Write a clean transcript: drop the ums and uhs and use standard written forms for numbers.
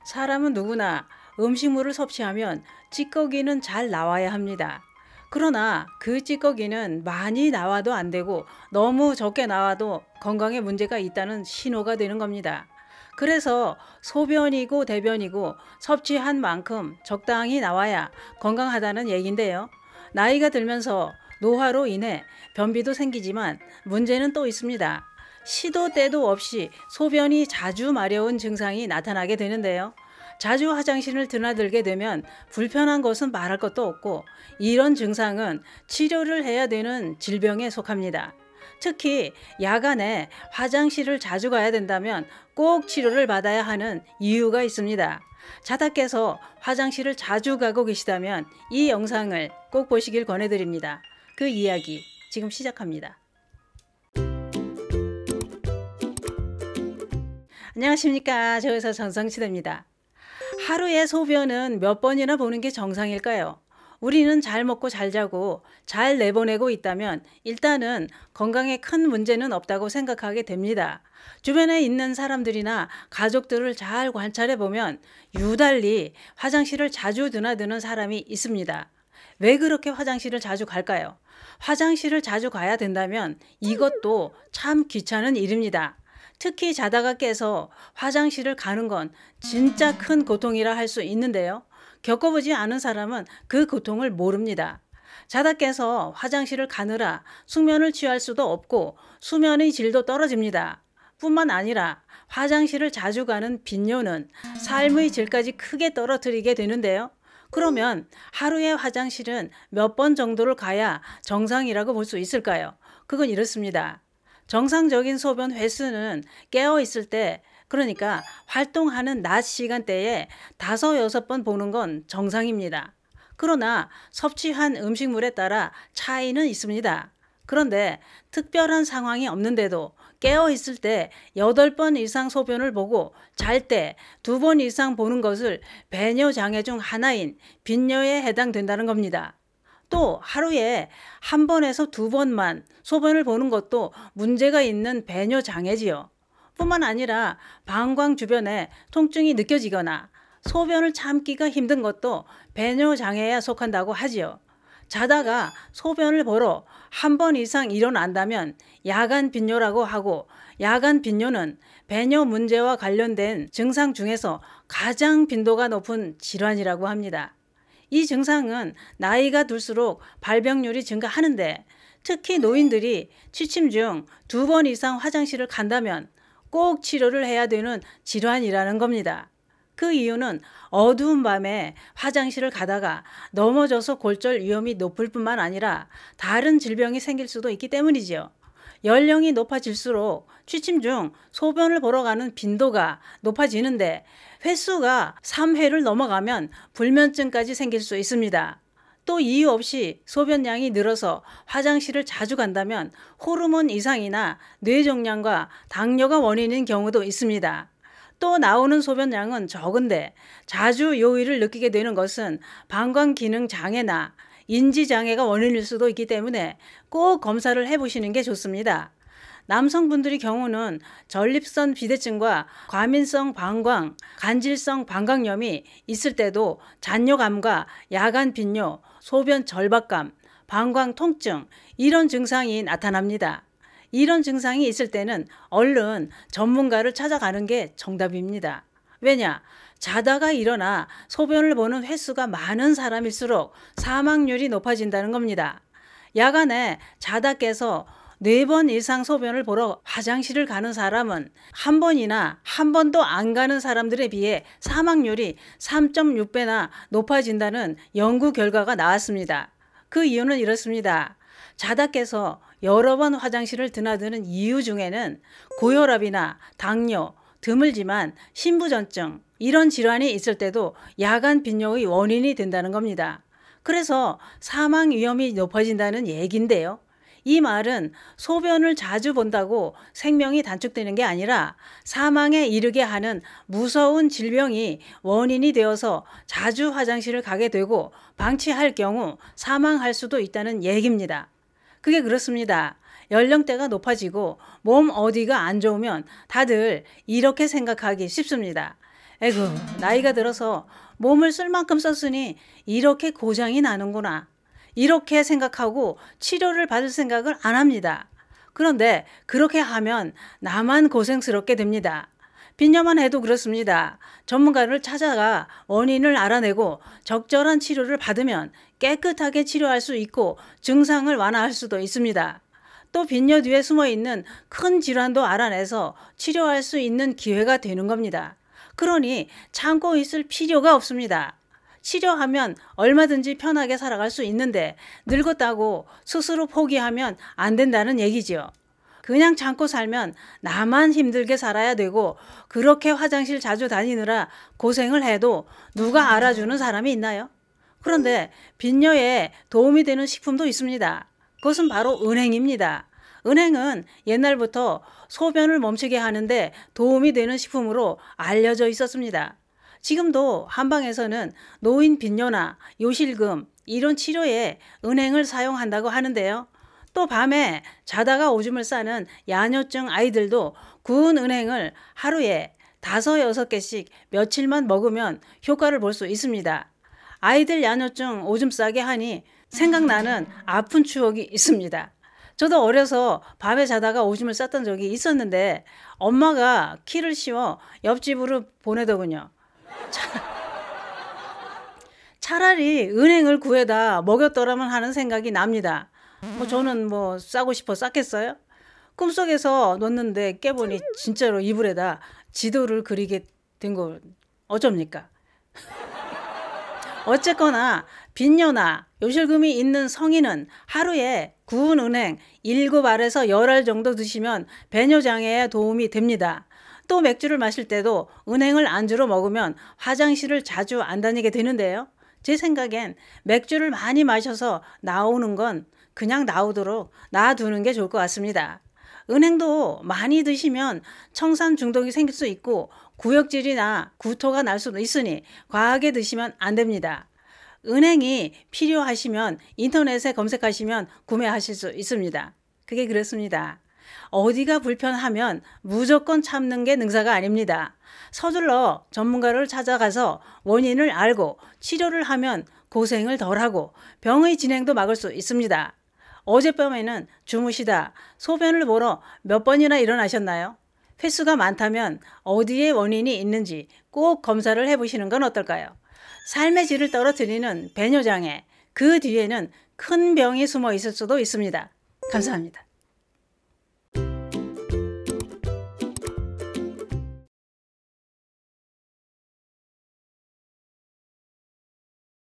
사람은 누구나 음식물을 섭취하면 찌꺼기는 잘 나와야 합니다. 그러나 그 찌꺼기는 많이 나와도 안 되고 너무 적게 나와도 건강에 문제가 있다는 신호가 되는 겁니다. 그래서 소변이고 대변이고 섭취한 만큼 적당히 나와야 건강하다는 얘기인데요. 나이가 들면서 노화로 인해 변비도 생기지만 문제는 또 있습니다. 시도 때도 없이 소변이 자주 마려운 증상이 나타나게 되는데요. 자주 화장실을 드나들게 되면 불편한 것은 말할 것도 없고 이런 증상은 치료를 해야 되는 질병에 속합니다. 특히 야간에 화장실을 자주 가야 된다면 꼭 치료를 받아야 하는 이유가 있습니다. 자다 깨서 화장실을 자주 가고 계시다면 이 영상을 꼭 보시길 권해드립니다. 그 이야기 지금 시작합니다. 안녕하십니까. 저에서 정성치대입니다. 하루에 소변은 몇 번이나 보는 게 정상일까요? 우리는 잘 먹고 잘 자고 잘 내보내고 있다면 일단은 건강에 큰 문제는 없다고 생각하게 됩니다. 주변에 있는 사람들이나 가족들을 잘 관찰해 보면 유달리 화장실을 자주 드나드는 사람이 있습니다. 왜 그렇게 화장실을 자주 갈까요? 화장실을 자주 가야 된다면 이것도 참 귀찮은 일입니다. 특히 자다가 깨서 화장실을 가는 건 진짜 큰 고통이라 할 수 있는데요. 겪어보지 않은 사람은 그 고통을 모릅니다. 자다 깨서 화장실을 가느라 숙면을 취할 수도 없고 수면의 질도 떨어집니다. 뿐만 아니라 화장실을 자주 가는 빈뇨는 삶의 질까지 크게 떨어뜨리게 되는데요. 그러면 하루에 화장실은 몇 번 정도를 가야 정상이라고 볼 수 있을까요? 그건 이렇습니다. 정상적인 소변 횟수는 깨어있을 때, 그러니까 활동하는 낮 시간대에 5-6번 보는 건 정상입니다. 그러나 섭취한 음식물에 따라 차이는 있습니다. 그런데 특별한 상황이 없는데도 깨어있을 때 8번 이상 소변을 보고 잘 때 2번 이상 보는 것을 배뇨 장애 중 하나인 빈뇨에 해당된다는 겁니다. 또 하루에 1번에서 2번만 소변을 보는 것도 문제가 있는 배뇨 장애지요. 뿐만 아니라 방광 주변에 통증이 느껴지거나 소변을 참기가 힘든 것도 배뇨 장애에 속한다고 하지요. 자다가 소변을 보러 1번 이상 일어난다면 야간 빈뇨라고 하고, 야간 빈뇨는 배뇨 문제와 관련된 증상 중에서 가장 빈도가 높은 질환이라고 합니다. 이 증상은 나이가 들수록 발병률이 증가하는데, 특히 노인들이 취침 중 2번 이상 화장실을 간다면 꼭 치료를 해야 되는 질환이라는 겁니다. 그 이유는 어두운 밤에 화장실을 가다가 넘어져서 골절 위험이 높을 뿐만 아니라 다른 질병이 생길 수도 있기 때문이지요. 연령이 높아질수록 취침 중 소변을 보러 가는 빈도가 높아지는데 횟수가 3회를 넘어가면 불면증까지 생길 수 있습니다. 또 이유 없이 소변량이 늘어서 화장실을 자주 간다면 호르몬 이상이나 뇌종양과 당뇨가 원인인 경우도 있습니다. 또 나오는 소변량은 적은데 자주 요의를 느끼게 되는 것은 방광 기능 장애나 인지 장애가 원인일 수도 있기 때문에 꼭 검사를 해보시는 게 좋습니다. 남성분들의 경우는 전립선 비대증과 과민성 방광, 간질성 방광염이 있을 때도 잔뇨감과 야간 빈뇨, 소변 절박감, 방광 통증 이런 증상이 나타납니다. 이런 증상이 있을 때는 얼른 전문가를 찾아가는 게 정답입니다. 왜냐? 자다가 일어나 소변을 보는 횟수가 많은 사람일수록 사망률이 높아진다는 겁니다. 야간에 자다 깨서 4번 이상 소변을 보러 화장실을 가는 사람은 1번이나 1번도 안 가는 사람들에 비해 사망률이 3.6배나 높아진다는 연구 결과가 나왔습니다. 그 이유는 이렇습니다. 자다 깨서 여러 번 화장실을 드나드는 이유 중에는 고혈압이나 당뇨, 드물지만 신부전증 이런 질환이 있을 때도 야간 빈뇨의 원인이 된다는 겁니다. 그래서 사망 위험이 높아진다는 얘기인데요. 이 말은 소변을 자주 본다고 생명이 단축되는 게 아니라 사망에 이르게 하는 무서운 질병이 원인이 되어서 자주 화장실을 가게 되고 방치할 경우 사망할 수도 있다는 얘기입니다. 그게 그렇습니다. 연령대가 높아지고 몸 어디가 안 좋으면 다들 이렇게 생각하기 쉽습니다. 에구, 나이가 들어서 몸을 쓸 만큼 썼으니 이렇게 고장이 나는구나. 이렇게 생각하고 치료를 받을 생각을 안 합니다. 그런데 그렇게 하면 나만 고생스럽게 됩니다. 빈녀만 해도 그렇습니다. 전문가를 찾아가 원인을 알아내고 적절한 치료를 받으면 깨끗하게 치료할 수 있고 증상을 완화할 수도 있습니다. 또 빈녀 뒤에 숨어 있는 큰 질환도 알아내서 치료할 수 있는 기회가 되는 겁니다. 그러니 참고 있을 필요가 없습니다. 치료하면 얼마든지 편하게 살아갈 수 있는데 늙었다고 스스로 포기하면 안 된다는 얘기지요. 그냥 참고 살면 나만 힘들게 살아야 되고 그렇게 화장실 자주 다니느라 고생을 해도 누가 알아주는 사람이 있나요? 그런데 빈녀에 도움이 되는 식품도 있습니다. 그것은 바로 은행입니다. 은행은 옛날부터 소변을 멈추게 하는데 도움이 되는 식품으로 알려져 있었습니다. 지금도 한방에서는 노인 빈녀나 요실금 이런 치료에 은행을 사용한다고 하는데요. 또 밤에 자다가 오줌을 싸는 야뇨증 아이들도 구운 은행을 하루에 5, 6개씩 며칠만 먹으면 효과를 볼 수 있습니다. 아이들 야뇨증 오줌 싸게 하니 생각나는 아픈 추억이 있습니다. 저도 어려서 밤에 자다가 오줌을 쌌던 적이 있었는데 엄마가 키를 씌워 옆집으로 보내더군요. 차라리 은행을 구해다 먹였더라면 하는 생각이 납니다. 저는 싸고 싶어 쌌겠어요? 꿈속에서 놓는데 깨보니 진짜로 이불에다 지도를 그리게 된 거 어쩝니까? 어쨌거나 빈녀나 요실금이 있는 성인은 하루에 구운 은행 7알에서 10알 정도 드시면 배뇨장애에 도움이 됩니다. 또 맥주를 마실 때도 은행을 안주로 먹으면 화장실을 자주 안 다니게 되는데요. 제 생각엔 맥주를 많이 마셔서 나오는 건 그냥 나오도록 놔두는 게 좋을 것 같습니다. 은행도 많이 드시면 청산 중독이 생길 수 있고 구역질이나 구토가 날 수도 있으니 과하게 드시면 안 됩니다. 은행이 필요하시면 인터넷에 검색하시면 구매하실 수 있습니다. 그게 그렇습니다. 어디가 불편하면 무조건 참는 게 능사가 아닙니다. 서둘러 전문가를 찾아가서 원인을 알고 치료를 하면 고생을 덜하고 병의 진행도 막을 수 있습니다. 어젯밤에는 주무시다 소변을 보러 몇 번이나 일어나셨나요? 횟수가 많다면 어디에 원인이 있는지 꼭 검사를 해보시는 건 어떨까요? 삶의 질을 떨어뜨리는 배뇨장애, 그 뒤에는 큰 병이 숨어 있을 수도 있습니다. 감사합니다.